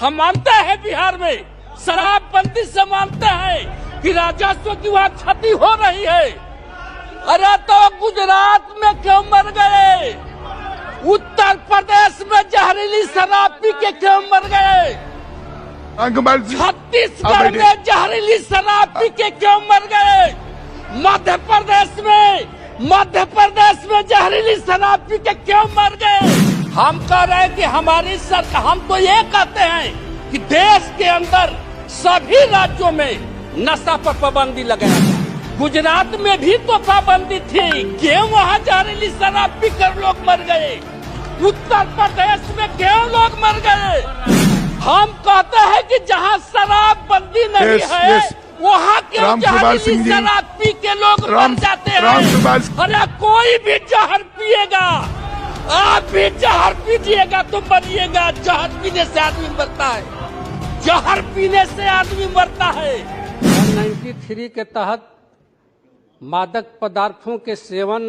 हम मानते हैं बिहार में शराबबंदी से मानते हैं कि राजस्व की वहाँ क्षति हो रही है। अरे तो गुजरात में क्यों मर गए? उत्तर प्रदेश में जहरीली शराब पी के क्यों मर गए? छत्तीसगढ़ में जहरीली शराब पी के क्यों मर गए? मध्य प्रदेश में जहरीली शराब पी के क्यों मर गए? हम कह रहे हैं कि हमारी सरकार, हम तो ये कहते हैं कि देश के अंदर सभी राज्यों में नशा पर पाबंदी लगाया जाए। गुजरात में भी तो पाबंदी थी, क्यों वहाँ जहरीली शराब पी कर लोग मर गए? उत्तर प्रदेश में क्यों लोग मर गए? हम कहते हैं कि जहाँ शराबबंदी नहीं है वहाँ क्यों जहरीली शराब पी के लोग मर जाते हैं? अरे कोई भी जहर पिएगा, आप भी जहर पीजिएगा तो मरिएगा। जहर पीने से आदमी मरता है, जहर पीने से आदमी मरता है। 193 के तहत मादक पदार्थों के सेवन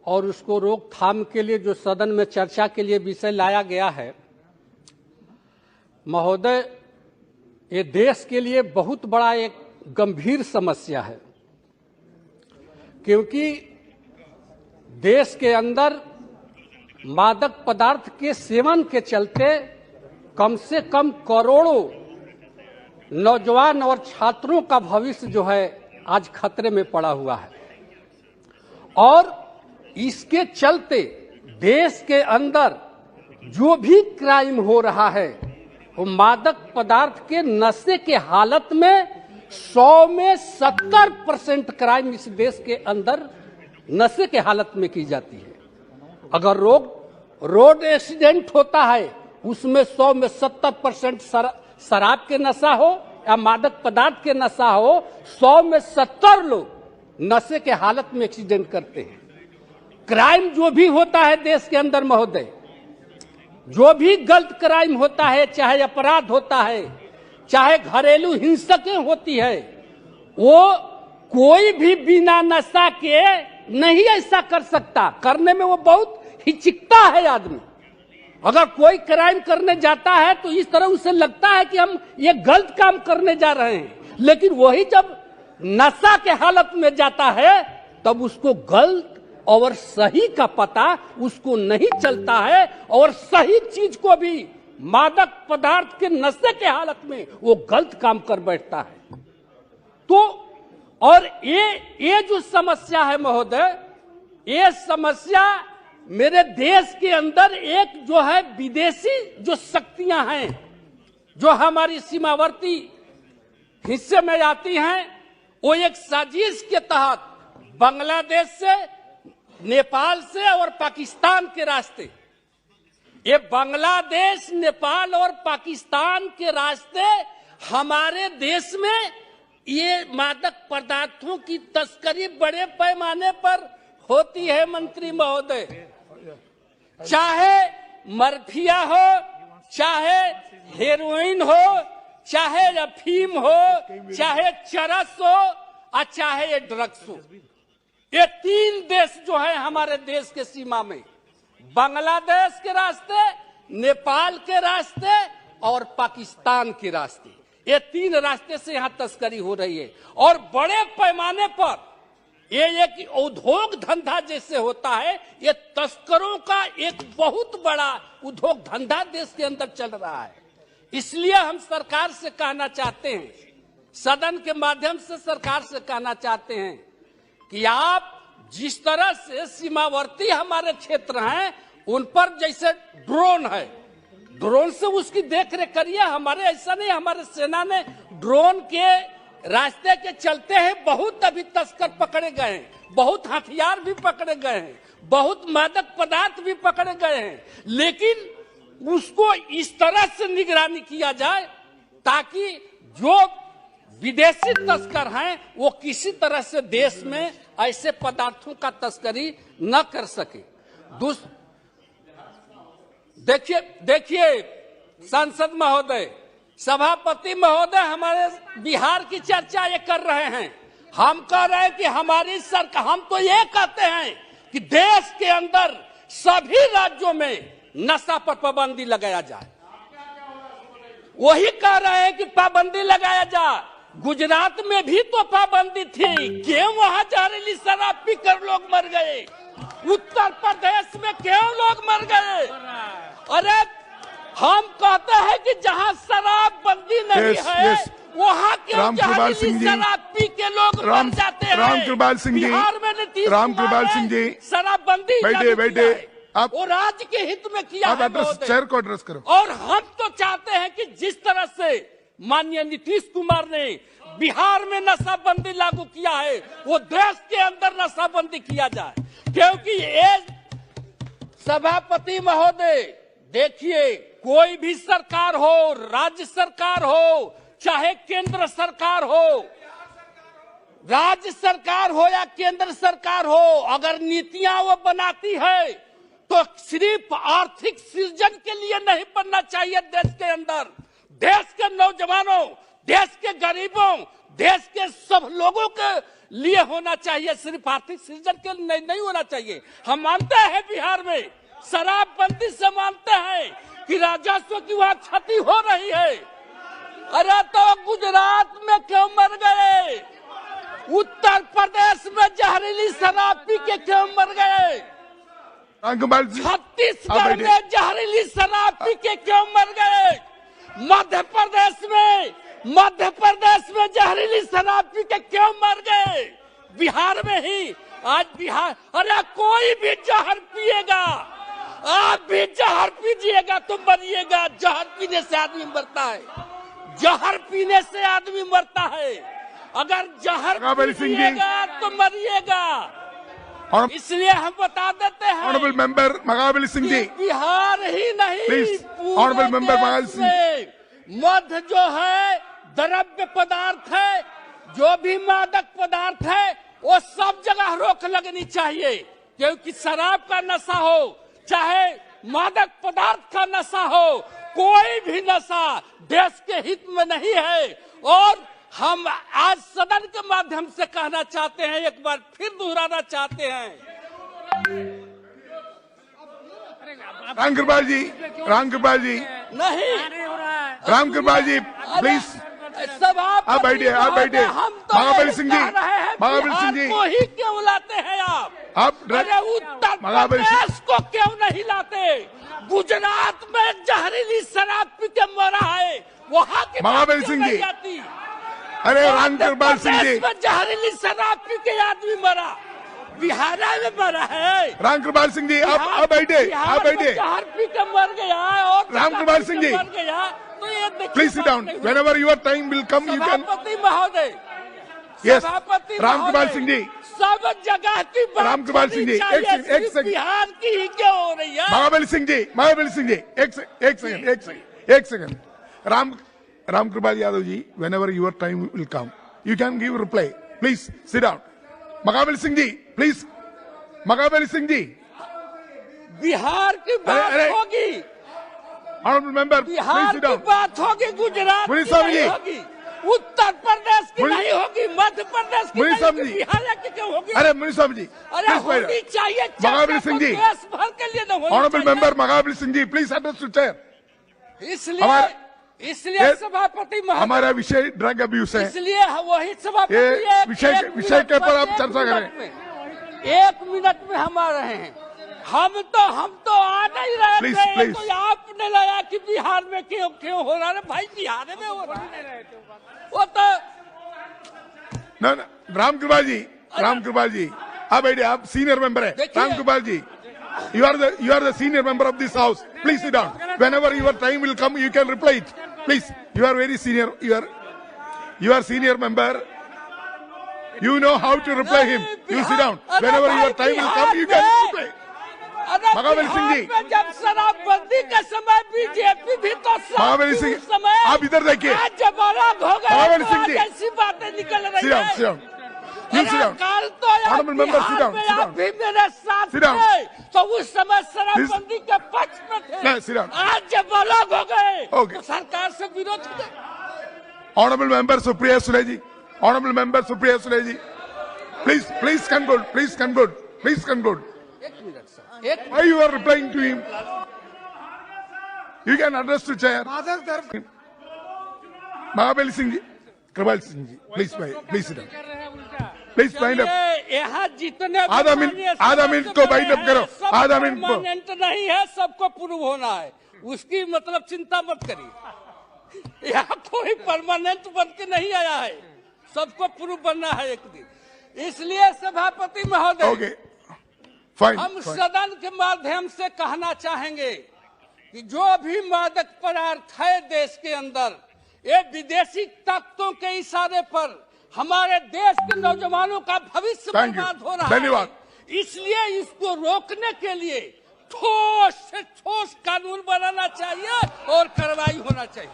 और उसको रोकथाम के लिए जो सदन में चर्चा के लिए विषय लाया गया है, महोदय, ये देश के लिए बहुत बड़ा एक गंभीर समस्या है, क्योंकि देश के अंदर मादक पदार्थ के सेवन के चलते कम से कम करोड़ों नौजवान और छात्रों का भविष्य जो है आज खतरे में पड़ा हुआ है। और इसके चलते देश के अंदर जो भी क्राइम हो रहा है वो मादक पदार्थ के नशे के हालत में 100 में 70% क्राइम इस देश के अंदर नशे के हालत में की जाती है। अगर रोड एक्सीडेंट होता है उसमें 100 में 70% शराब के नशा हो या मादक पदार्थ के नशा हो, 100 में 70 लोग नशे के हालत में एक्सीडेंट करते हैं। क्राइम जो भी होता है देश के अंदर महोदय, जो भी गलत क्राइम होता है, चाहे अपराध होता है, चाहे घरेलू हिंसकें होती है, वो कोई भी बिना नशा के नहीं ऐसा कर सकता। करने में वो बहुत हिचकता है आदमी। अगर कोई क्राइम करने जाता है तो इस तरह उसे लगता है कि हम ये गलत काम करने जा रहे हैं, लेकिन वही जब नशा के हालत में जाता है तब उसको गलत और सही का पता उसको नहीं चलता है, और सही चीज को भी मादक पदार्थ के नशे के हालत में वो गलत काम कर बैठता है। तो और ये जो समस्या है महोदय, ये समस्या मेरे देश के अंदर एक जो है विदेशी जो शक्तियां हैं जो हमारी सीमावर्ती हिस्से में आती हैं, वो एक साजिश के तहत बांग्लादेश से, नेपाल से और पाकिस्तान के रास्ते, ये बांग्लादेश, नेपाल और पाकिस्तान के रास्ते हमारे देश में ये मादक पदार्थों की तस्करी बड़े पैमाने पर होती है मंत्री महोदय। चाहे मर्फिया हो, चाहे हेरोइन हो, चाहे अफीम हो, चाहे चरस हो और चाहे ये ड्रग्स हो, ये तीन देश जो है हमारे देश के सीमा में, बांग्लादेश के रास्ते, नेपाल के रास्ते और पाकिस्तान के रास्ते, ये तीन रास्ते से यहाँ तस्करी हो रही है। और बड़े पैमाने पर ये एक उद्योग धंधा जैसे होता है, ये तस्करों का एक बहुत बड़ा उद्योग धंधा देश के अंदर चल रहा है। इसलिए हम सरकार से कहना चाहते हैं, सदन के माध्यम से सरकार से कहना चाहते हैं कि आप जिस तरह से सीमावर्ती हमारे क्षेत्र हैं उन पर जैसे ड्रोन है, ड्रोन से उसकी देखरेख करिए। हमारे ऐसा नहीं, हमारे सेना ने ड्रोन के रास्ते के चलते हैं बहुत अभी तस्कर पकड़े गए हैं, बहुत हथियार भी पकड़े गए हैं, बहुत मादक पदार्थ भी पकड़े गए हैं, लेकिन उसको इस तरह से निगरानी किया जाए ताकि जो विदेशी तस्कर हैं वो किसी तरह से देश में ऐसे पदार्थों का तस्करी न कर सके। देखिए सांसद महोदय, सभापति महोदय हमारे बिहार की चर्चा ये कर रहे हैं। हम कह रहे हैं कि हमारी सरकार, हम तो ये कहते हैं कि देश के अंदर सभी राज्यों में नशा पर पाबंदी लगाया जाए। वही कह रहे हैं कि पाबंदी लगाया जा। गुजरात में भी तो पाबंदी थी, क्यों वहां जहरीली शराब पीकर लोग मर गए? उत्तर प्रदेश में क्यों लोग मर गए? अरे हम कहते हैं कि जहां शराब बंदी नहीं है वहां क्यों जहरीली शराब पी के लोग मर जाते हैं? रामकृपाल सिंह जी, बिहार में नीतीश रामकृपाल सिंह जी, शराबबंदी बैठे आप, वो राज्य के हित में किया है। चेयर को एड्रेस करो। और हम तो चाहते हैं कि जिस तरह से माननीय नीतीश कुमार ने बिहार में नशाबंदी लागू किया है, वो देश के अंदर नशाबंदी किया जाए। क्योंकि ये सभापति महोदय, देखिए, कोई भी सरकार हो, राज्य सरकार हो, चाहे केंद्र सरकार हो, राज्य सरकार हो या केंद्र सरकार हो, अगर नीतियां वो बनाती है तो सिर्फ आर्थिक सृजन के लिए नहीं बनना चाहिए। देश के अंदर देश के नौजवानों, देश के गरीबों, देश के सब लोगों के लिए होना चाहिए, सिर्फ आर्थिक सृजन के लिए नहीं होना चाहिए। हम मानते हैं बिहार में शराबबंदी से मानते हैं कि राजस्व की वहां क्षति हो रही है। अरे तो गुजरात में क्यों मर गए? उत्तर प्रदेश में जहरीली शराब पी के क्यों मर गए? छत्तीसगढ़ में जहरीली शराब पी के क्यों मर गए? मध्य प्रदेश में जहरीली शराब पी के क्यों मर गए? बिहार में ही आज बिहार, अरे कोई भी जहर पिएगा, आप भी जहर पीजिएगा तो मरिएगा। जहर पीने से आदमी मरता है, जहर पीने से आदमी मरता है। अगर जहर पीजिएगा तो मरिएगा। इसलिए हम बता देते हैं, ऑनरेबल मेंबर महाबली सिंह जी, बिहार ही नहीं ऑनरेबल मेंबर महाबली सिंह, मध्य जो है द्रव्य पदार्थ है, जो भी मादक पदार्थ है, वो सब जगह रोक लगनी चाहिए। क्योंकि शराब का नशा हो, चाहे मादक पदार्थ का नशा हो, कोई भी नशा देश के हित में नहीं है। और हम आज सदन के माध्यम से कहना चाहते हैं, एक बार फिर दोहराना चाहते हैं, रामकृपाल जी नहीं, रामकृपाल जी प्लीज, आप बैठिए, महाबली सिंह जी, को ही क्यों लाते हैं आप? अरे उत्तर प्रदेश को क्यों नहीं लाते? गुजरात में जहरीली शराब पी के मरा है, वहाँ की महाबली सिंह जी, अरे रामकृपाल सिंह जी, जहरीली शराब पी के आदमी मरा, बिहार में मरा है। रामकृपाल सिंह जी, आप बैठे, जहर पी के मर गया और रामकृपाल सिंह जी, मर गया तो ये please sit down, whenever your time will come you can। सभापति महोदय, यस, रामकृपाल सिंह जी, सब जगह की बात रामकृपाल सिंह जी, एक सेकंड, बिहार की ही क्यों हो रही है? महाबली सिंह जी, एक second, Ramkripal Yadav ji, whenever your time will come you can give reply, please sit down। Mahabali Singh ji, please, Mahabali Singh ji, Bihar की बात होगी, ऑनरेबल मेंबर, बिहार की बात होगी, गुजरात की नहीं होगी, उत्तर प्रदेश की नहीं होगी, मध्य प्रदेश की नहीं होगी, बिहार की क्यों होगी? अरे मुनीसाब जी, अरे होनी चाहिए, महाबली सिंह जी, देश भर के लिए न होनी honourable member Mahabali Singh ji, please address to chair. इसलिए सभापति महोदय, हमारा विषय ड्रग अब्यूज है, इसलिए वही सभापति विषय के पर आप चर्चा करें। 1 मिनट में हम आ रहे हैं। हम तो आ नहीं रहे थे, तो आपने लगा कि बिहार में क्यों हो रहा है? भाई बिहार में हो रहा है वो तो। रामकृपाल जी, आप बैठे, आप सीनियर मेंबर है। रामकृपाल जी, you are the senior member of this house, please sit down, whenever your time will come you can reply it, please, you are very senior, you are senior member, you know how to reply him, you sit down, whenever your time will come you can reply। महाबली सिंह जी, जब शराबबंदी का समय BJP भी तो महाबली सिंह, आप इधर देखिए, महाबली सिंह जी, ऐसी बातें निकल रही है। sit down, कल तो honorable member, sit down, भी मेरे साथ थे, तो उस समय शराबबंदी के पक्ष में थे। आज जब अलग हो गए तो सरकार से विरोध किया। Honourable member Supriya Sule ji, please conclude। Why you are replying to him? You can address to chair। Mahabali Singh ji, Kripal Singh ji, please sit down. Please find up. यहाँ जितने आधा मिनट को बाइट अप करो. आधा मिनट को. परमानेंट नहीं है, सबको प्रूव होना है, उसकी मतलब चिंता मत करिए. यहाँ कोई परमानेंट बन के नहीं आया है, सबको प्रूव बनना है एक दिन. इसलिए सभापति महोदय, ओके फाइन. हम सदन के माध्यम से कहना चाहेंगे कि जो भी मादक पदार्थ है देश के अंदर, ये विदेशी ताकतों के इशारे पर हमारे देश के नौजवानों का भविष्य बर्बाद हो रहा है. धन्यवाद. इसलिए इसको रोकने के लिए ठोस से ठोस कानून बनाना चाहिए और कार्रवाई होना चाहिए.